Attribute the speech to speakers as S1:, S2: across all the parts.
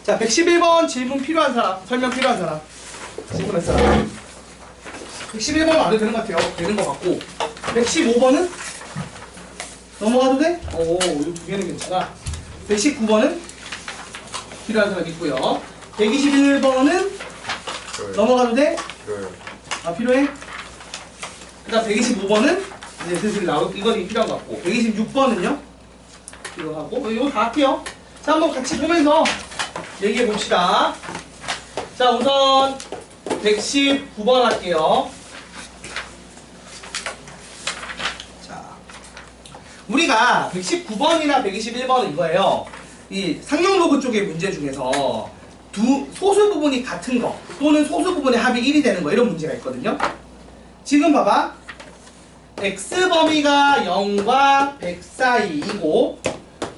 S1: 자, 111번 질문 필요한 사람, 설명 필요한 사람, 질문할 사람. 111번은 안 해도 되는 것 같아요. 되는 것 같고. 115번은 넘어가도 돼? 오, 이 두 개는 괜찮아. 119번은 필요한 사람 있고요. 121번은 넘어가도 돼?
S2: 필요해요.
S1: 아, 필요해? 그 다음 125번은 이제 슬슬 나올, 이건 필요한 것 같고. 126번은요? 필요하고. 이거 다 할게요. 자, 한번 같이 보면서 얘기해 봅시다. 자, 우선 119번 할게요. 자, 우리가 119번이나 121번은 이거예요. 이 상용로그 쪽의 문제 중에서 두 소수 부분이 같은 거 또는 소수 부분의 합이 1이 되는 거, 이런 문제가 있거든요. 지금 봐봐. x 범위가 0과 100 사이이고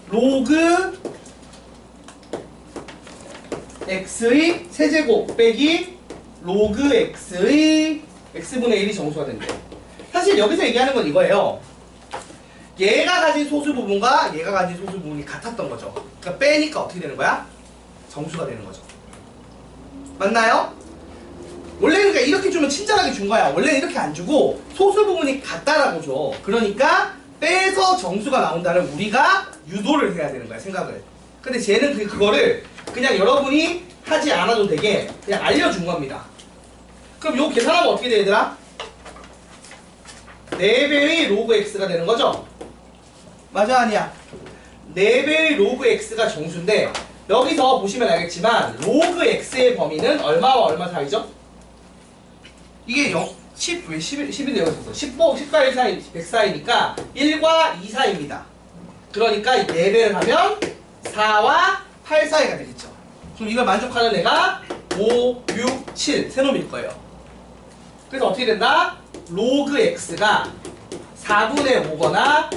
S1: 로그 x의 세제곱 빼기 로그 x의 x분의 1이 정수가 된대. 사실 여기서 얘기하는 건 이거예요. 얘가 가진 소수 부분과 얘가 가진 소수 부분이 같았던 거죠. 그러니까 빼니까 어떻게 되는 거야? 정수가 되는 거죠. 맞나요? 원래는 그러니까 이렇게 주면 친절하게 준 거야. 원래는 이렇게 안 주고 소수 부분이 같다라고 줘. 그러니까 빼서 정수가 나온다는 우리가 유도를 해야 되는 거야, 생각을. 근데 쟤는 그거를 그냥 여러분이 하지 않아도 되게 그냥 알려준 겁니다. 그럼 요 계산하면 어떻게 돼, 얘들아? 4배의 로그 x가 되는 거죠? 맞아, 아니야? 4배의 로그 x가 정수인데 여기서 보시면 알겠지만 로그 x의 범위는 얼마와 얼마 사이죠? 이게 10, 왜 10이 되어 있었어? 10과 1 사이, 100 사이니까 1과 2 사이입니다. 그러니까 4배를 하면 4와 8 사이가 되겠죠. 그럼 이걸 만족하는 애가 5, 6, 7 세 놈일 거예요. 그래서 어떻게 된다? 로그 x가 4분의 5거나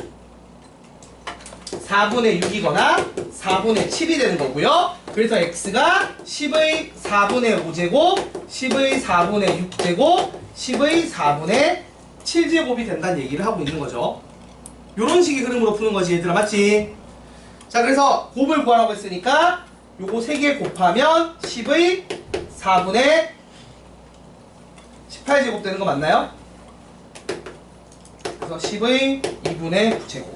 S1: 4분의 6이거나 4분의 7이 되는 거고요. 그래서 x가 10의 4분의 5제곱, 10의 4분의 6제곱, 10의 4분의 7제곱이 된다는 얘기를 하고 있는 거죠. 요런 식의 흐름으로 푸는 거지, 얘들아. 맞지? 자, 그래서 곱을 구하라고 했으니까 요거 3개 곱하면 10의 4분의 18제곱 되는 거 맞나요? 그래서 10의 2분의 9제곱.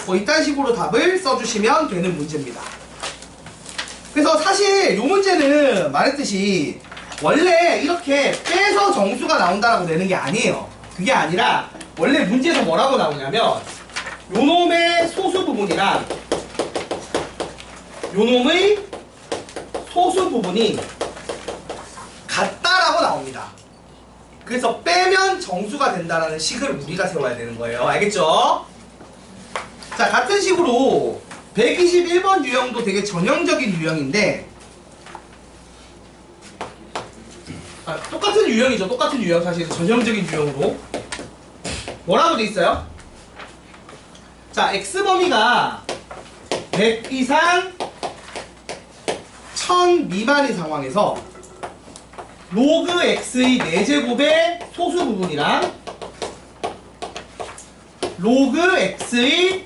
S1: 뭐 이딴 식으로 답을 써주시면 되는 문제입니다. 그래서 사실 이 문제는 말했듯이 원래 이렇게 빼서 정수가 나온다라고 내는 게 아니에요. 그게 아니라 원래 문제에서 뭐라고 나오냐면 요 놈의 소수 부분이랑 요 놈의 소수 부분이 같다라고 나옵니다. 그래서 빼면 정수가 된다라는 식을 우리가 세워야 되는 거예요. 알겠죠? 자, 같은 식으로 121번 유형도 되게 전형적인 유형인데 똑같은 유형이죠. 똑같은 유형. 사실 전형적인 유형으로 뭐라고 돼 있어요? 자, x범위가 100 이상 1000 미만인 상황에서 로그 x의 4제곱의 소수 부분이랑 로그 x의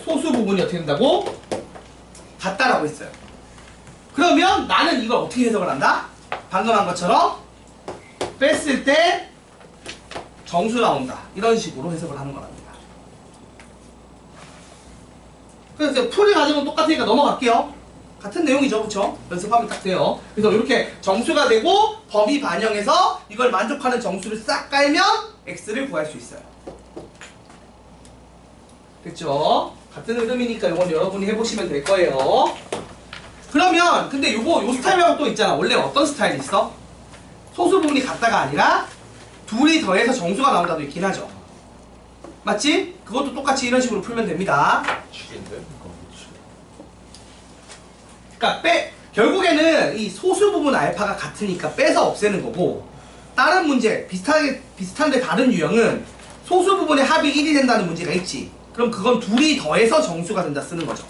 S1: 소수 부분이 어떻게 된다고? 같다라고 했어요. 그러면 나는 이걸 어떻게 해석을 한다? 방금 한 것처럼 뺐을 때 정수 나온다. 이런 식으로 해석을 하는 거랍니다. 그래서 풀이 과정은 똑같으니까 넘어갈게요. 같은 내용이죠, 그쵸? 연습하면 딱 돼요. 그래서 이렇게 정수가 되고 범위 반영해서 이걸 만족하는 정수를 싹 깔면 x를 구할 수 있어요. 됐죠? 같은 흐름이니까 이건 여러분이 해보시면 될 거예요. 그러면 근데 요 스타일 말고 또 있잖아. 원래 어떤 스타일이 있어? 소수 부분이 같다가 아니라 둘이 더해서 정수가 나온다도 있긴 하죠. 맞지? 그것도 똑같이 이런 식으로 풀면 됩니다.
S2: 식인데?
S1: 그러니까 결국에는 이 소수 부분 알파가 같으니까 빼서 없애는 거고, 다른 문제 비슷한데 다른 유형은 소수 부분의 합이 1이 된다는 문제가 있지. 그럼 그건 둘이 더해서 정수가 된다 쓰는 거죠.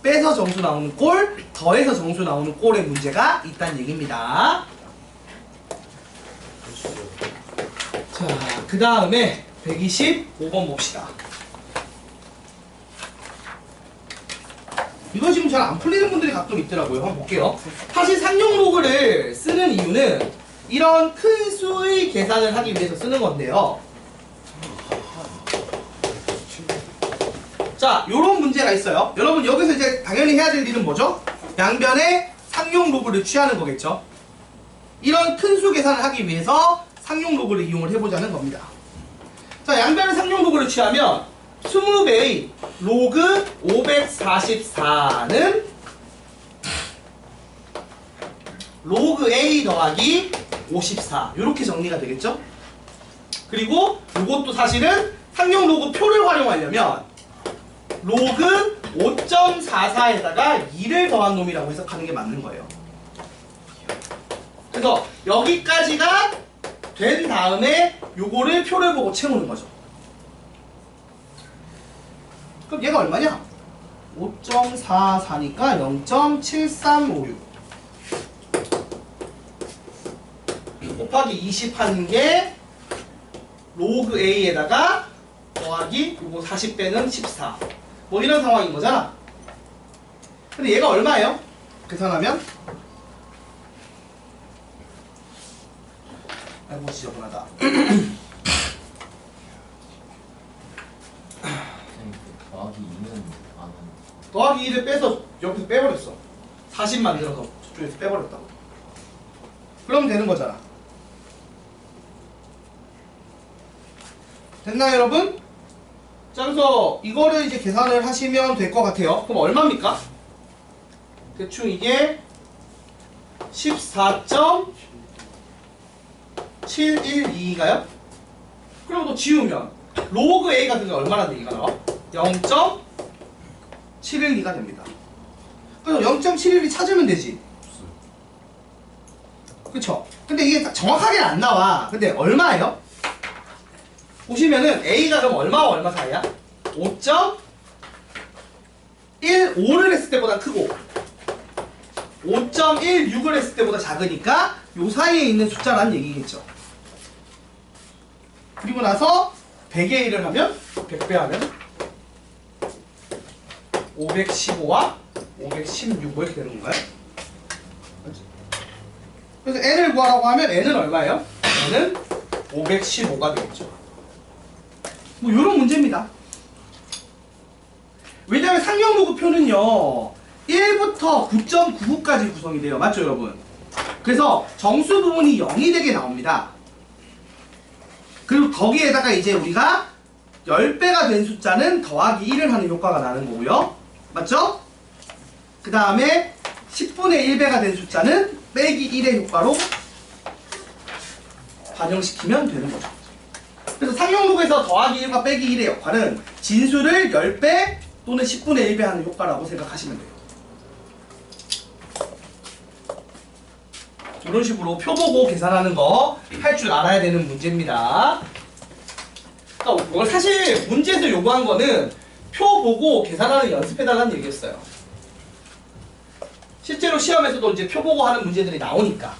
S1: 빼서 정수 나오는 꼴, 더해서 정수 나오는 꼴의 문제가 있다는 얘기입니다. 자, 그 다음에 125번 봅시다. 이거 지금 잘 안 풀리는 분들이 가끔 있더라고요. 한번 볼게요. 사실 상용 로그를 쓰는 이유는 이런 큰 수의 계산을 하기 위해서 쓰는 건데요. 자, 요런 문제가 있어요. 여러분 여기서 이제 당연히 해야 될 일은 뭐죠? 양변에 상용 로그를 취하는 거겠죠. 이런 큰 수 계산을 하기 위해서 상용 로그를 이용을 해보자는 겁니다. 자, 양변에 상용 로그를 취하면 20배의 로그 544는 로그 A 더하기 54 이렇게 정리가 되겠죠? 그리고 이것도 사실은 상용 로그 표를 활용하려면 로그 5.44에다가 2를 더한 놈이라고 해석하는 게 맞는 거예요. 그래서 여기까지가 된 다음에 요거를 표를 보고 채우는 거죠. 그럼 얘가 얼마냐? 5.44니까 0.7356 곱하기 20 하는 게 로그 A에다가 더하기 요거 40배는 14 뭐 이런 상황인 거잖아. 근데 얘가 얼마예요? 계산하면 아이고 지저분하다.
S2: 더하기 2는 안 하는.
S1: 더하기 2를 빼서 여기서 빼버렸어. 40 만들어서 저쪽에서 빼버렸다고. 그러면 되는 거잖아. 됐나요 여러분? 자, 그래서 이거를 이제 계산을 하시면 될 것 같아요. 그럼 얼마입니까? 대충 이게 14.712인가요? 그럼 또 지우면 로그 A 같은 게 얼마나 얘기가 나와? 0.712가 됩니다. 그래서 0.712 찾으면 되지. 그쵸? 근데 이게 정확하게는 안 나와. 근데 얼마예요? 보시면은 A가 그럼 얼마와 얼마 사이야? 5.15를 했을 때보다 크고 5.16을 했을 때보다 작으니까 요 사이에 있는 숫자라는 얘기겠죠. 그리고 나서 100의 1을 하면 100배 하면 515와 516 뭐 이렇게 되는 건가요? 그래서 n을 구하라고 하면 n은 얼마예요? n은 515가 되겠죠. 뭐 요런 문제입니다. 왜냐하면 상용 로그표는요 1부터 9.99까지 구성이 돼요. 맞죠 여러분? 그래서 정수 부분이 0이 되게 나옵니다. 그리고 거기에다가 이제 우리가 10배가 된 숫자는 더하기 1을 하는 효과가 나는 거고요. 맞죠? 그 다음에 10분의 1배가 된 숫자는 빼기 1의 효과로 반영시키면 되는 거죠. 그래서 상용 로그에서 더하기 1과 빼기 1의 역할은 진수를 10배 또는 10분의 1배 하는 효과라고 생각하시면 돼요. 이런 식으로 표 보고 계산하는 거 할 줄 알아야 되는 문제입니다. 그러니까 사실 문제에서 요구한 거는 표 보고 계산하는 연습해달라는 얘기였어요. 실제로 시험에서도 이제 표 보고 하는 문제들이 나오니까.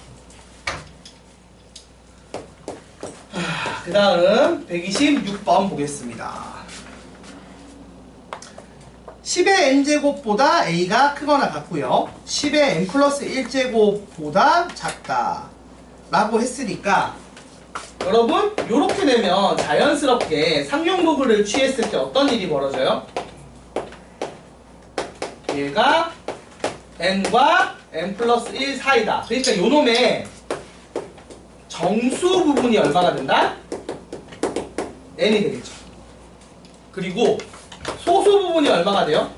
S1: 그 다음 126번 보겠습니다. 10의 n제곱보다 a가 크거나 같고요 10의 n 플러스 1제곱보다 작다 라고 했으니까 여러분 요렇게 되면 자연스럽게 상용 로그를 취했을 때 어떤 일이 벌어져요? 얘가 n과 n 플러스 1 사이다. 그러니까 요놈의 정수 부분이 얼마가 된다? n이 되겠죠. 그리고 소수 부분이 얼마가 돼요?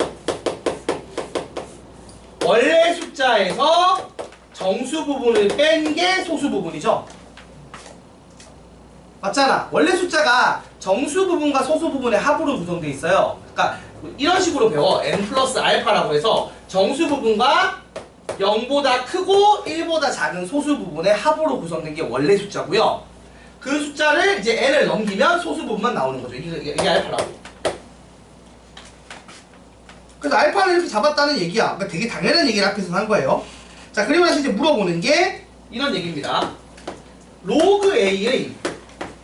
S1: 원래 숫자에서 정수 부분을 뺀 게 소수 부분이죠. 맞잖아. 원래 숫자가 정수 부분과 소수 부분의 합으로 구성되어 있어요. 그러니까 이런 식으로 배워. n 플러스 알파라고 해서 정수 부분과 0보다 크고 1보다 작은 소수 부분의 합으로 구성된 게 원래 숫자고요. 그 숫자를 이제 n을 넘기면 소수 부분만 나오는 거죠. 이게 알파라고. 그래서 알파를 이렇게 잡았다는 얘기야. 그러니까 되게 당연한 얘기를 앞에서 한 거예요. 자, 그리고 나서 이제 물어보는 게 이런 얘기입니다. 로그 A의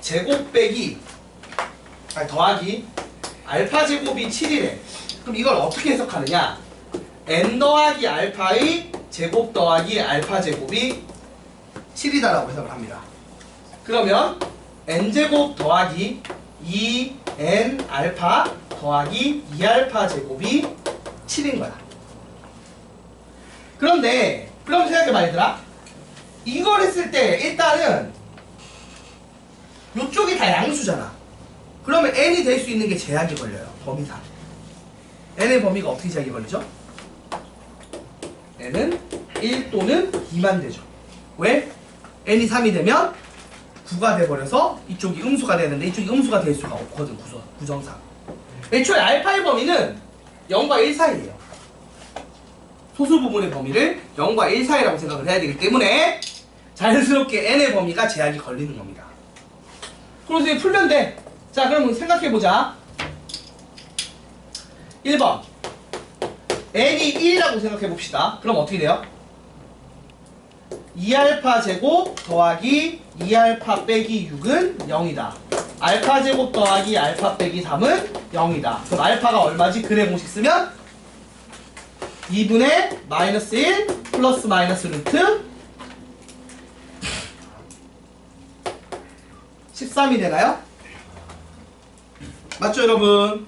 S1: 제곱 빼기 더하기 알파 제곱이 7이래. 그럼 이걸 어떻게 해석하느냐? n 더하기 알파의 제곱 더하기 알파 제곱이 7이다라고 해석을 합니다. 그러면 n제곱 더하기 2n 알파 더하기 2알파 제곱이 7인 거야. 그런데 그럼 생각해봐 얘들아. 이걸 했을 때 일단은 이쪽이 다 양수잖아. 그러면 n이 될 수 있는 게 제약이 걸려요. 범위상. n의 범위가 어떻게 제약이 걸리죠? n은 1 또는 2만 되죠. 왜? n이 3이 되면 9가 돼버려서 이쪽이 음수가 되는데 이쪽이 음수가 될 수가 없거든. 구정상. 애초에 알파의 범위는 0과 1 사이예요. 소수 부분의 범위를 0과 1 사이라고 생각을 해야 되기 때문에 자연스럽게 n의 범위가 제약이 걸리는 겁니다. 그래서 이제 풀면 돼. 자, 그럼 생각해보자. 1번 n이 1이라고 생각해봅시다. 그럼 어떻게 돼요? 2알파 제곱 더하기 2알파 빼기 6은 0이다. 알파 제곱 더하기 알파 빼기 3은 0이다. 그럼 알파가 얼마지? 근의 공식 쓰면 2분의 마이너스 1 플러스 마이너스 루트 13이 되나요? 맞죠 여러분?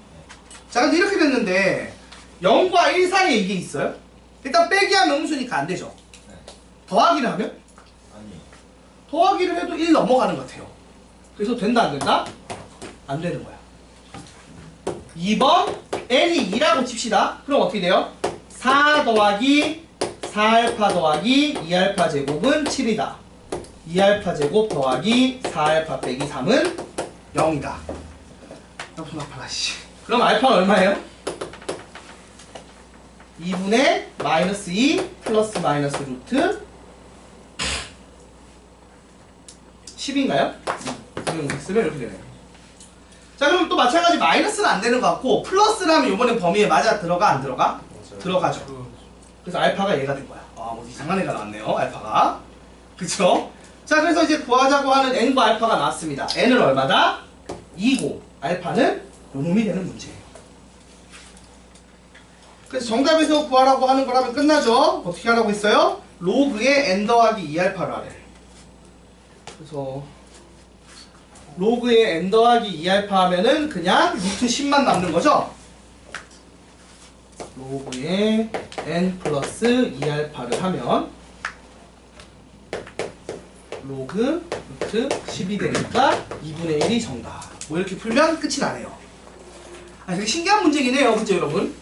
S1: 자, 근데 이렇게 됐는데 0과 1 사이에 이게 있어요? 일단 빼기 하면 음수니까 안 되죠. 더하기를 하면?
S2: 아니.
S1: 더하기를 해도 1 넘어가는 것 같아요. 그래서 된다 안 된다? 안 되는 거야. 2번 n이 2라고 칩시다. 그럼 어떻게 돼요? 4 더하기 4알파 더하기 2알파 제곱은 7이다. 2알파 제곱 더하기 4알파 빼기 3은 0이다. 손 아파라 씨. 그럼 알파는 얼마예요? 2분의 마이너스 2 플러스 마이너스 루트 10인가요? 쓰면 이렇게 되네요. 자, 그럼 또 마찬가지 마이너스는 안 되는 것 같고 플러스라면 이번엔 범위에 맞아 들어가 안 들어가?
S2: 맞아요.
S1: 들어가죠. 그래서 알파가 얘가 된 거야. 아, 뭐 이상한 애가 나왔네요. 알파가. 그쵸? 자, 그래서 이제 구하자고 하는 n과 알파가 나왔습니다. n은 얼마다? 2고 알파는 요놈이 되는 문제예요. 그래서 정답에서 구하라고 하는 거라면 끝나죠? 어떻게 하라고 했어요? 로그의 n 더하기 2알파를 하래. 그래서 로그의 n 더하기 2알파 하면은 그냥 루트 10만 남는 거죠? 로그의 n 플러스 2알파를 하면 로그 루트 10이 되니까 2분의 1이 정답. 뭐 이렇게 풀면 끝이 나네요. 아, 되게 신기한 문제긴 해요. 그죠 여러분?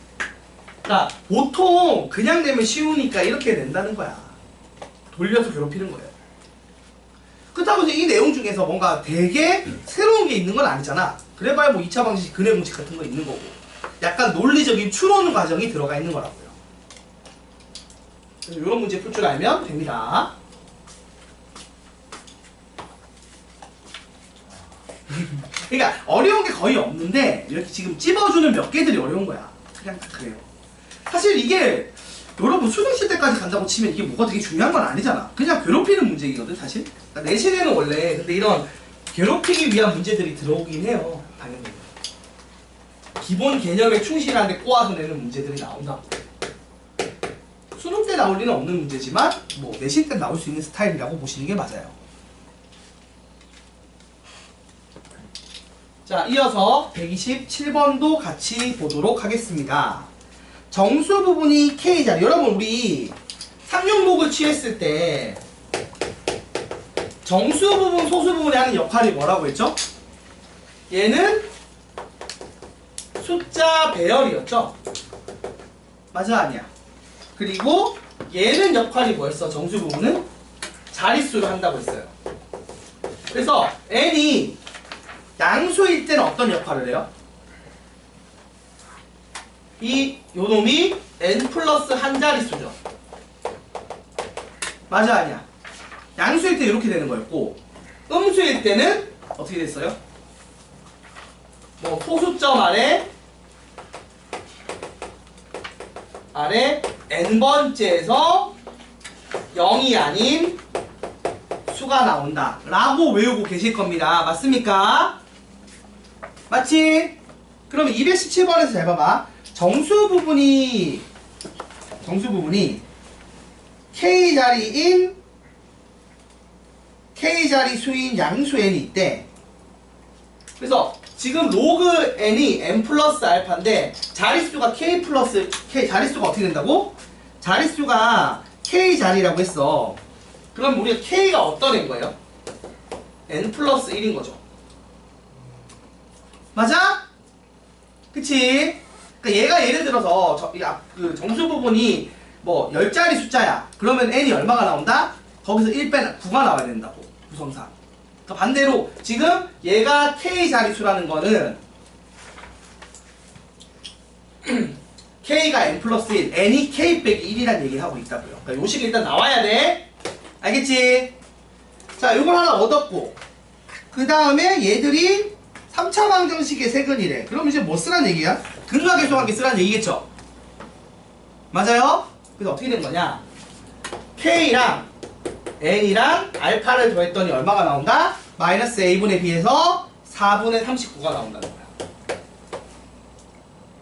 S1: 자, 보통 그냥 내면 쉬우니까 이렇게 된다는 거야. 돌려서 괴롭히는 거예요. 그렇다고 해서 이 내용 중에서 뭔가 되게 새로운 게 있는 건 아니잖아. 그래봐야 뭐 2차 방식 근해 공식 같은 거 있는 거고 약간 논리적인 추론 과정이 들어가 있는 거라고요. 그래서 이런 문제 풀 줄 알면 됩니다. 그러니까 어려운 게 거의 없는데 이렇게 지금 찝어주는 몇 개들이 어려운 거야. 그냥 딱 그래요. 사실 이게 여러분 수능실 때까지 간다고 치면 이게 뭐가 되게 중요한 건 아니잖아. 그냥 괴롭히는 문제이거든 사실. 그러니까 내신에는 원래 근데 이런 괴롭히기 위한 문제들이 들어오긴 해요. 당연히. 기본 개념에 충실한데 꼬아서 내는 문제들이 나온다. 수능 때 나올 리는 없는 문제지만 뭐 내신 때 나올 수 있는 스타일이라고 보시는 게 맞아요. 자, 이어서 127번도 같이 보도록 하겠습니다. 정수 부분이 K자. 여러분 우리 상용목을 취했을 때 정수 부분, 소수 부분이 하는 역할이 뭐라고 했죠? 얘는 숫자 배열이었죠? 맞아 아니야? 그리고 얘는 역할이 뭐였어? 정수 부분은 자릿수를 한다고 했어요. 그래서 n이 양수일 때는 어떤 역할을 해요? 요놈이 n 플러스 한 자릿수죠. 맞아 아니야? 양수일 때 이렇게 되는 거였고 음수일 때는 어떻게 됐어요? 뭐 소수점 아래 n번째에서 0이 아닌 수가 나온다 라고 외우고 계실 겁니다. 맞습니까? 맞지? 그럼 217번에서 잘 봐봐. 정수 부분이 정수 부분이 K자리 수인 양수 n이 있대. 그래서 지금 로그 n이 n 플러스 알파인데 자릿수가 k 플러스 k, 자릿수가 어떻게 된다고? 자릿수가 k 자리라고 했어. 그럼 우리가 k가 어떤 애인 거예요? n 플러스 1인 거죠. 맞아? 그치? 그러니까 얘가 예를 들어서 그 정수 부분이 뭐 10자리 숫자야. 그러면 n이 얼마가 나온다? 거기서 1 빼 9가 나와야 된다고. 구성상. 그러니까 반대로 지금 얘가 k 자릿수라는 거는 k가 n 플러스 1, n이 k 빼기 1이라는 얘기를 하고 있다고요. 그러니까 요 식이 일단 나와야 돼. 알겠지? 자, 요걸 하나 얻었고 그 다음에 얘들이 3차 방정식의 세근이래. 그럼 이제 뭐 쓰란 얘기야? 근각계수관계 쓰란 얘기겠죠? 맞아요? 그래서 어떻게 된 거냐? K랑 N이랑 알파를 더했더니 얼마가 나온다? 마이너스 A분의 B에서 4분의 39가 나온다는 거야.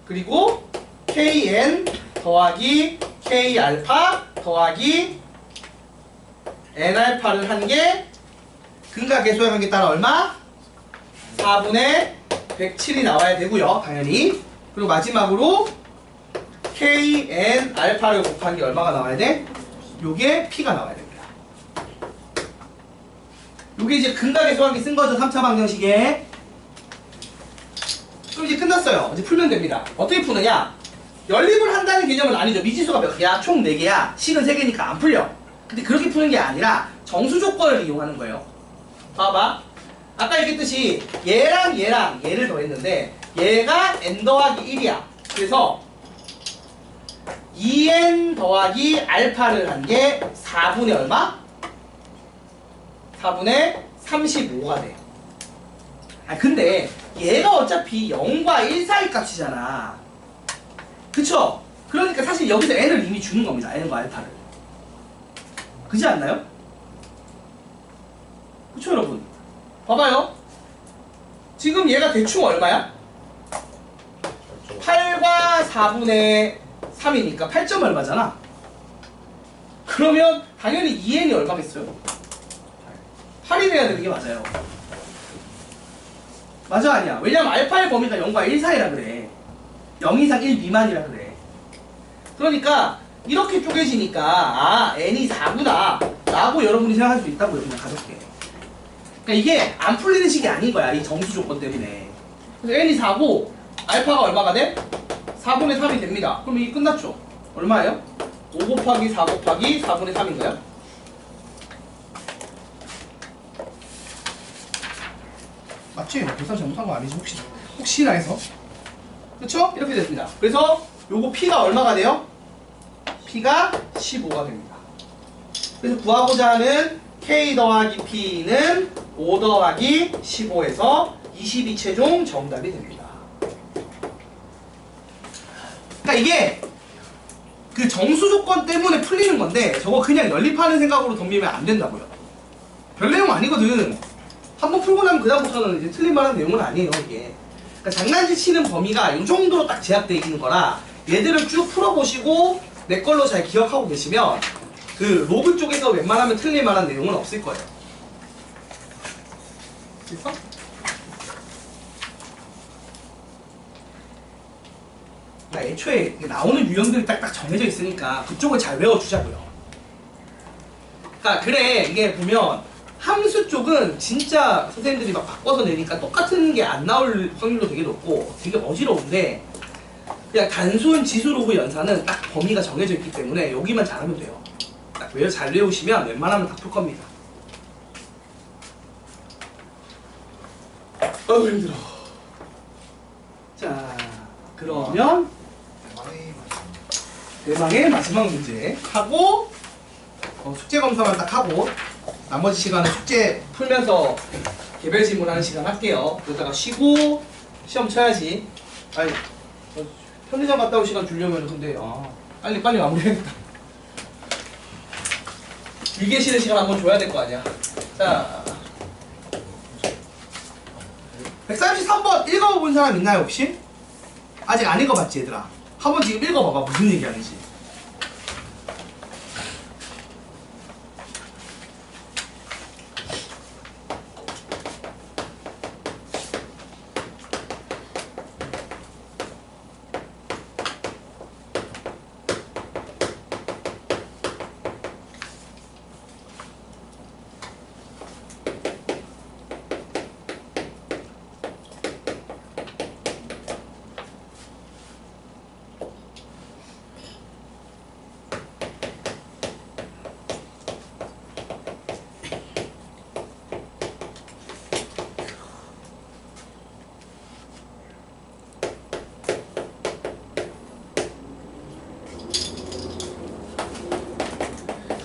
S1: 그리고 KN 더하기 K알파 더하기 N알파를 한 게 근각계수의 관계 따라 얼마? 4분의 107이 나와야 되고요. 당연히. 그리고 마지막으로 KN 알파를 곱한 게 얼마가 나와야 돼? 요게 P가 나와야 됩니다. 요게 이제 근각의 수학이 쓴 거죠. 3차 방정식에. 그럼 이제 끝났어요. 이제 풀면 됩니다. 어떻게 푸느냐? 연립을 한다는 개념은 아니죠. 미지수가 몇 개야? 총 4개야. 식은 3개니까 안 풀려. 근데 그렇게 푸는 게 아니라 정수 조건을 이용하는 거예요. 봐봐. 아까 얘기했듯이 얘랑 얘를 더했는데 얘가 n 더하기 1이야. 그래서 2n 더하기 알파를 한 게 4분의 얼마? 4분의 35가 돼. 아 근데 얘가 어차피 0과 1 사이 값이잖아. 그쵸? 그러니까 사실 여기서 n을 이미 주는 겁니다. n과 알파를. 그지 않나요? 그쵸 여러분? 봐봐요. 지금 얘가 대충 얼마야? 8과 4분의 3이니까 8점 얼마잖아. 그러면 당연히 2n이 얼마겠어요? 8이 돼야 되는 게 맞아요. 맞아 아니야? 왜냐면 알파의 범위가 0과 1 사이라 그래. 0 이상 1 미만이라 그래. 그러니까 이렇게 쪼개지니까 아 n이 4구나 라고 여러분이 생각할 수 있다고요. 그냥 가볍게. 그러니까 이게 안 풀리는 식이 아닌 거야. 이 정수 조건 때문에. 그래서 n이 4고 알파가 얼마가 돼? 4분의 3이 됩니다. 그럼 이게 끝났죠? 얼마예요? 5 곱하기 4 곱하기 4분의 3인가요? 맞지? 계산 잘못한 거 아니지? 혹시나 해서. 그쵸? 이렇게 됐습니다. 그래서 요거 P가 얼마가 돼요? P가 15가 됩니다. 그래서 구하고자 하는 K 더하기 P는 5 더하기 15에서 22 최종 정답이 됩니다. 그러니까 이게 그 정수 조건 때문에 풀리는 건데 저거 그냥 연립하는 생각으로 덤비면 안 된다고요. 별 내용 아니거든. 한번 풀고 나면 그다음부터는 이제 틀린 말한 내용은 아니에요 이게. 그러니까 장난질 치는 범위가 이 정도로 딱 제약되어 있는 거라 얘들을 쭉 풀어보시고 내 걸로 잘 기억하고 계시면 그 로그 쪽에서 웬만하면 틀릴 만한 내용은 없을 거예요. 됐어? 그러니까 애초에 나오는 유형들이 딱딱 정해져 있으니까 그쪽을 잘 외워주자고요. 그러니까 그래 이게 보면 함수 쪽은 진짜 선생님들이 막 바꿔서 내니까 똑같은 게 안 나올 확률도 되게 높고 되게 어지러운데 그냥 단순 지수 로그 연산은 딱 범위가 정해져 있기 때문에 여기만 잘하면 돼요. 딱 잘 외우시면 웬만하면 다 풀 겁니다. 아이고 힘들어. 자 그러면 대망의 마지막 문제 하고 숙제 검사만 딱 하고 나머지 시간은 숙제 풀면서 개별 질문하는 시간 할게요. 그러다가 쉬고 시험 쳐야지. 아니 편의점 갔다 올 시간 주려면 근데 빨리 마무리해야겠다. 일개 쉬는 시간 한번 줘야 될 거 아니야. 자 133번 읽어본 사람 있나요 혹시? 아직 안 읽어봤지 얘들아? 한번 지금 읽어봐봐 무슨 얘기하는지.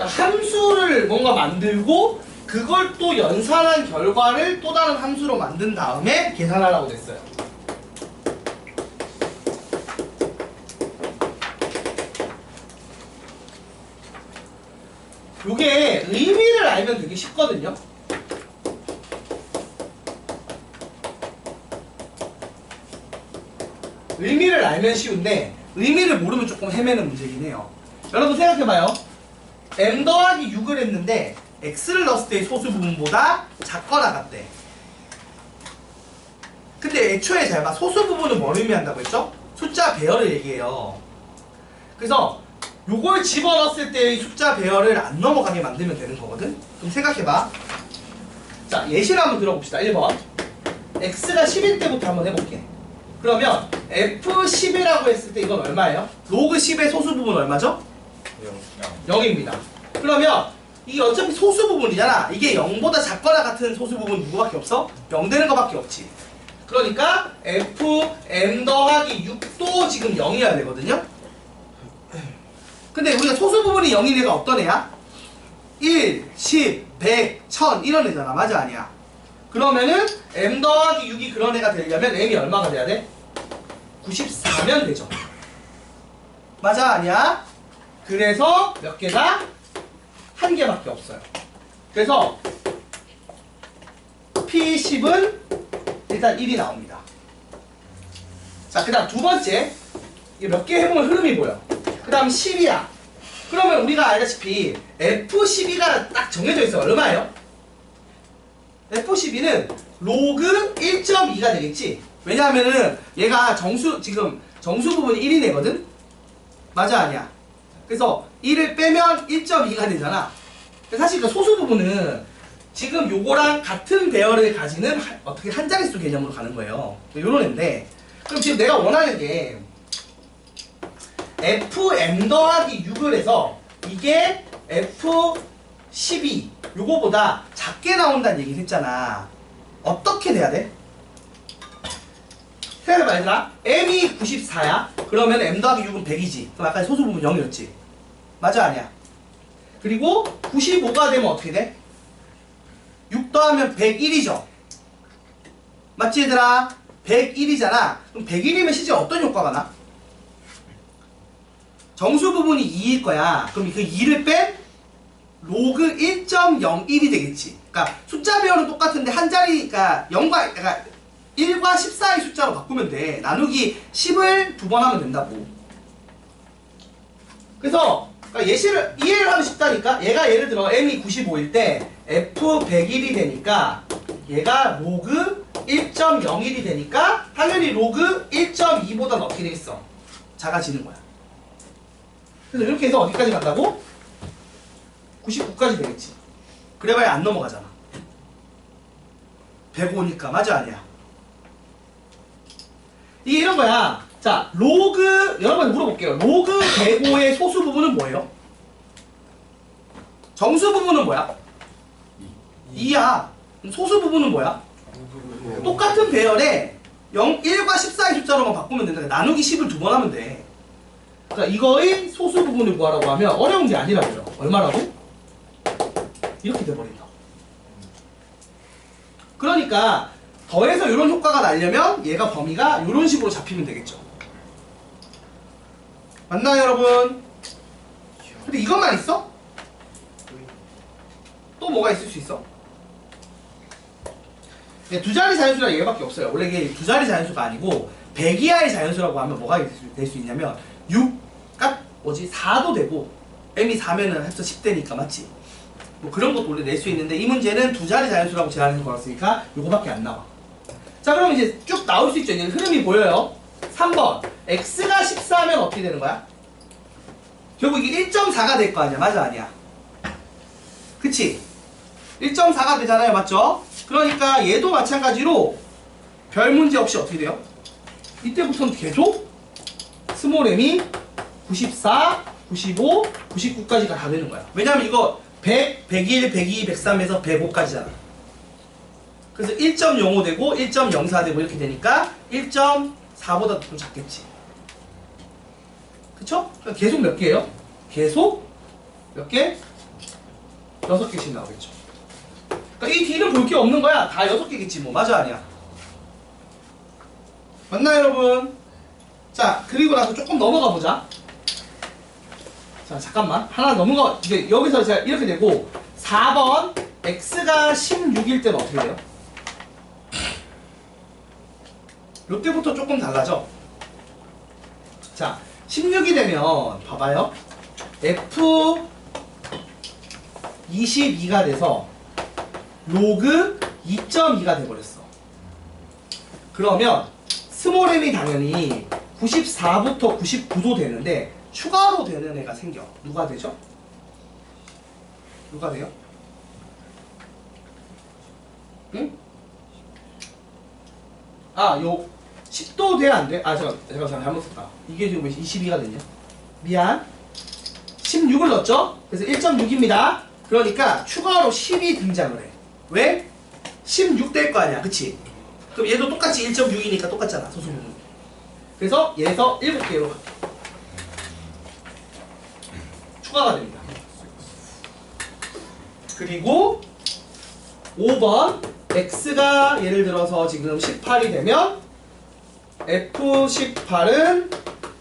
S1: 함수를 뭔가 만들고 그걸 또 연산한 결과를 또 다른 함수로 만든 다음에 계산하라고 됐어요. 요게 의미를 알면 되게 쉽거든요. 의미를 알면 쉬운데 의미를 모르면 조금 헤매는 문제긴 해요. 여러분 생각해봐요. m 더하기 6을 했는데 x를 넣었을 때의 소수 부분보다 작거나 같대. 근데 애초에 잘 봐. 소수 부분은 뭘 의미한다고 했죠? 숫자 배열을 얘기해요. 그래서 요걸 집어넣었을 때의 숫자 배열을 안 넘어가게 만들면 되는 거거든? 그럼 생각해봐. 자, 예시를 한번 들어봅시다. 1번. x가 10일 때부터 한번 해볼게. 그러면 f10이라고 했을 때 이건 얼마예요? 로그 10의 소수 부분 얼마죠? 0입니다. 그러면 이게 어차피 소수 부분이잖아. 이게 0보다 작거나 같은 소수 부분 누구밖에 없어? 0 되는 거밖에 없지. 그러니까 fm 더하기 6도 지금 0이어야 되거든요. 근데 우리가 소수 부분이 0인 애가 어떤 애야? 1, 10, 100, 1000 이런 애잖아. 맞아 아니야? 그러면은 m 더하기 6이 그런 애가 되려면 m이 얼마가 돼야 돼? 94면 되죠. 맞아 아니야? 그래서 몇 개다? 한 개밖에 없어요. 그래서 P10은 일단 1이 나옵니다. 자, 그 다음 두 번째. 이게 몇 개 해보면 흐름이 보여. 그 다음 10이야. 그러면 우리가 알다시피 F12가 딱 정해져 있어. 얼마예요? F12는 로그 1.2가 되겠지? 왜냐하면은 얘가 지금 정수 부분이 1인 애거든? 맞아 아니야? 그래서 1을 빼면 1.2가 되잖아. 사실 그 소수 부분은 지금 요거랑 같은 배열을 가지는 어떻게 한 자릿수 개념으로 가는 거예요. 요런 애인데, 그럼 지금 내가 원하는 게 fm 더하기 6을 해서 이게 f12 요거보다 작게 나온다는 얘기를 했잖아. 어떻게 돼야 돼? 생각해봐 얘들아. m이 94야. 그러면 m 더하기 6은 100이지. 그럼 아까 소수 부분 0이었지. 맞아 아니야? 그리고 95가 되면 어떻게 돼? 6 더하면 101이죠. 맞지 얘들아? 101이잖아. 그럼 101이면 실제 어떤 효과가 나? 정수 부분이 2일 거야. 그럼 그 2를 뺀 로그 1.01이 되겠지. 그러니까 숫자 배열은 똑같은데 한 자리가 0과 그러니까 1과 10 사이 숫자로 바꾸면 돼. 나누기 10을 두 번 하면 된다고. 그래서 그러니까 예시를 이해를 하면 쉽다니까. 얘가 예를 들어 m이 95일 때 f101이 되니까 얘가 로그 1.01이 되니까 당연히 로그 1.2보다 어떻게 되겠어? 작아지는 거야. 그래서 이렇게 해서 어디까지 간다고? 99까지 되겠지. 그래봐야 안 넘어가잖아. 105니까 맞아 아니야? 이게 이런 거야. 자, 로그 여러분한테 물어볼게요. 로그 105의 소수 부분은 뭐예요? 정수 부분은 뭐야? 2야. 소수 부분은 뭐야? 똑같은 배열에 1과 10 사이 숫자로만 바꾸면 된다. 나누기 10을 두 번 하면 돼. 그러니까 이거의 소수 부분을 구하라고 하면 어려운 게 아니라고요. 얼마라고? 이렇게 돼버린다. 그러니까 더해서 이런 효과가 나려면 얘가 범위가 이런 식으로 잡히면 되겠죠. 맞나요 여러분? 근데 이것만 있어? 또 뭐가 있을 수 있어? 두 자리 자연수가 얘밖에 없어요. 원래 이게 두 자리 자연수가 아니고 100 이하의 자연수라고 하면 뭐가 될 수 있냐면 6가 뭐지? 4도 되고 m이 4면은 합쳐 10대니까 맞지? 뭐 그런 것도 원래 낼 수 있는데 이 문제는 두 자리 자연수라고 제안해서 걸었으니까 요거밖에 안 나와. 자 그럼 이제 쭉 나올 수 있죠. 이제 흐름이 보여요. 3번 x가 14면 어떻게 되는 거야? 결국 이게 1.4가 될 거 아니야. 맞아 아니야? 그치? 1.4가 되잖아요. 맞죠? 그러니까 얘도 마찬가지로 별 문제 없이 어떻게 돼요? 이때부터는 계속 스몰 m이 94, 95, 99까지가 다 되는 거야. 왜냐면 이거 100, 101, 102, 103에서 105까지잖아. 그래서 1.05 되고 1.04 되고 이렇게 되니까 1.4보다 좀 작겠지. 그쵸? 그러니까 계속 몇 개예요? 계속 몇 개? 6개씩 나오겠죠. 그러니까 이 뒤는 볼 게 없는 거야. 다 6개겠지 뭐. 맞아 아니야? 맞나요 여러분? 자 그리고 나서 조금 넘어가 보자. 자 잠깐만 하나 넘어가. 이제 여기서 제가 이렇게 되고 4번 x가 16일 때는 어떻게 돼요? 이때부터 조금 달라져. 자 16이 되면 봐봐요. f 22가 돼서 로그 2.2가 돼버렸어. 그러면 스몰 m이 당연히 94부터 99도 되는데 추가로 되는 애가 생겨. 누가 되죠? 누가 돼요? 응? 아, 요 10도 돼? 안 돼? 아, 제가 잘못 썼다. 이게 지금 왜 22가 됐냐? 미안. 16을 넣었죠? 그래서 1.6입니다. 그러니까 추가로 10이 등장을 해. 왜? 16 될 거 아니야. 그치? 그럼 얘도 똑같이 1.6이니까 똑같잖아. 소수부분. 그래서 얘에서 7개로 추가가 됩니다. 그리고 5번 x가 예를 들어서 지금 18이 되면 f18은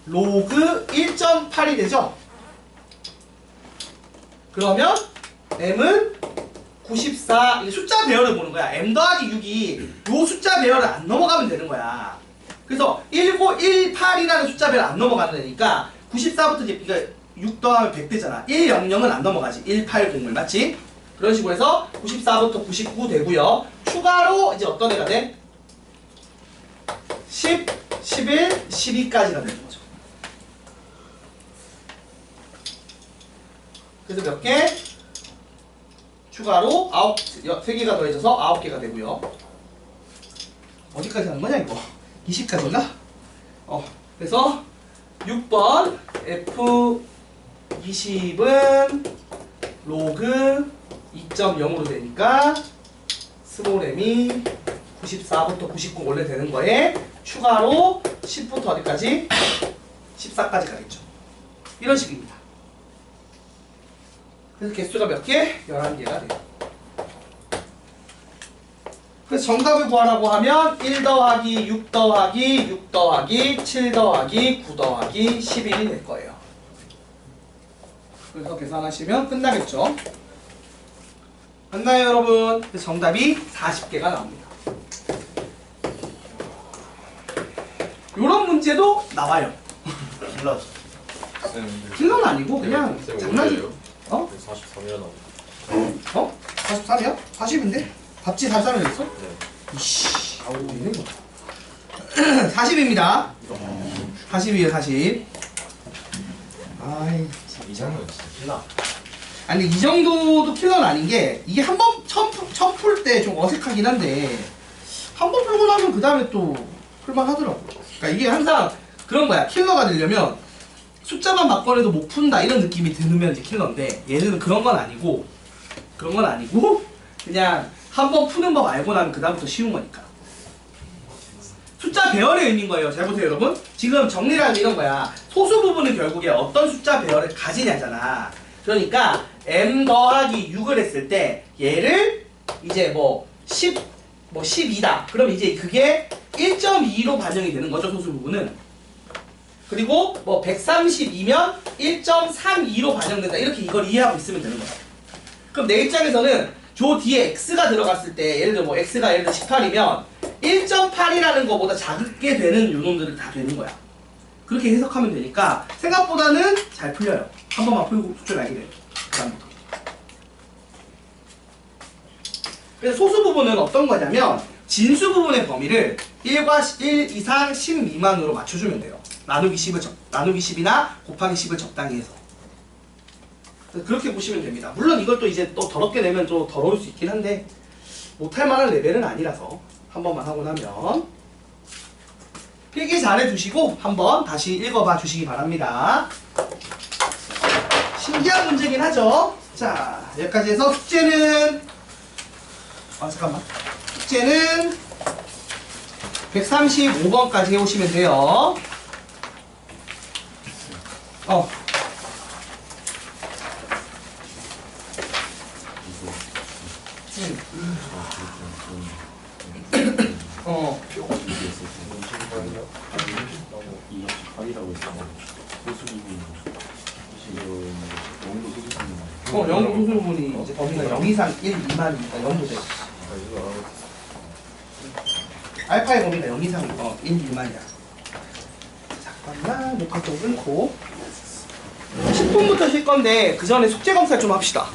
S1: 로그 1.8이 되죠? 그러면 m은 94, 이 숫자 배열을 보는 거야. m 더하기 6이 요 숫자 배열을 안 넘어가면 되는 거야. 그래서 1918이라는 숫자 배열 안 넘어가는 데니까 94부터 이제 그러니까 6 더하면 100 되잖아. 100은 안 넘어가지. 180을 맞지? 그런 식으로 해서 94부터 99 되고요. 추가로 이제 어떤 애가 돼? 10, 11, 12까지가 되는 거죠. 그래서 몇 개? 추가로 3개가 더해져서 9개가 되고요. 어디까지 하는 거냐 이거? 20까지인가? 그래서 6번 F20은 로그 2.0으로 되니까 스몰 m이 94부터 99 원래 되는 거에 추가로 10부터 어디까지? 14까지 가겠죠. 이런 식입니다. 그래서 개수가 몇 개? 11개가 돼요. 그래서 정답을 구하라고 하면 1 더하기 6 더하기 6 더하기 7 더하기 9 더하기 11이 될 거예요. 그래서 계산하시면 끝나겠죠. 맞나요 여러분? 그래서 정답이 40개가 나옵니다. 이런 문제도 나와요.
S2: 킬러.
S1: 킬러는 아니고 그냥 장난이에요.
S2: 43이라 나오고.
S1: 43이야? 40인데? 답지 43이 됐어?
S2: 네.
S1: 이씨, 아우, 이네 뭐. 40입니다. 40이에요, 40. 아이,
S2: 이 장면 진짜 킬러.
S1: 아니, 이 정도도 킬러는 아닌 게, 이게 한 번, 처음 풀 때 좀 어색하긴 한데, 한 번 풀고 나면 그 다음에 또 풀만 하더라고. 그러니까 이게 항상 그런 거야. 킬러가 되려면 숫자만 바꿔내도 못 푼다 이런 느낌이 드는 이제 킬러인데, 얘는 그런 건 아니고, 그냥 한 번 푸는 법 알고 나면 그 다음부터 쉬운 거니까. 숫자 배열의 의미인 거예요. 잘 보세요, 여러분. 지금 정리라는 게 이런 거야. 소수 부분은 결국에 어떤 숫자 배열을 가지냐잖아. 그러니까 m 더하기 6을 했을 때 얘를 이제 뭐 12다. 그럼 이제 그게 1.2로 반영이 되는 거죠, 소수 부분은. 그리고 뭐 132면 1.32로 반영된다. 이렇게 이걸 이해하고 있으면 되는 거야. 그럼 내 입장에서는 저 뒤에 x가 들어갔을 때 예를 들어 뭐 x가 예를 들어 18이면 1.8이라는 거보다 작게 되는 요놈들이 다 되는 거야. 그렇게 해석하면 되니까 생각보다는 잘 풀려요. 한 번만 풀고 숙제를 알게 돼요. 그 다음부터. 그래서 소수 부분은 어떤 거냐면 진수 부분의 범위를 1 이상 10 미만으로 맞춰주면 돼요. 나누기 10이나 곱하기 10을 적당히 해서. 그렇게 보시면 됩니다. 물론 이걸 또 이제 또 더럽게 내면 좀 더러울 수 있긴 한데 못할 만한 레벨은 아니라서 한 번만 하고 나면 필기 잘 해두시고 한번 다시 읽어봐 주시기 바랍니다. 신기한 문제긴 하죠. 자, 여기까지 해서 숙제는 잠깐만. 숙제는 135번까지 해오시면 돼요. 0 소수 부분이 이제 범위가 0 이상 1 미만이니까 0부터
S2: 아, 이거 알아봤어.
S1: 알파의 범위가 0 이상 1 미만이야. 잠깐만 녹화 좀 끊고 10분부터 쉴 건데 그 전에 숙제 검사 좀 합시다.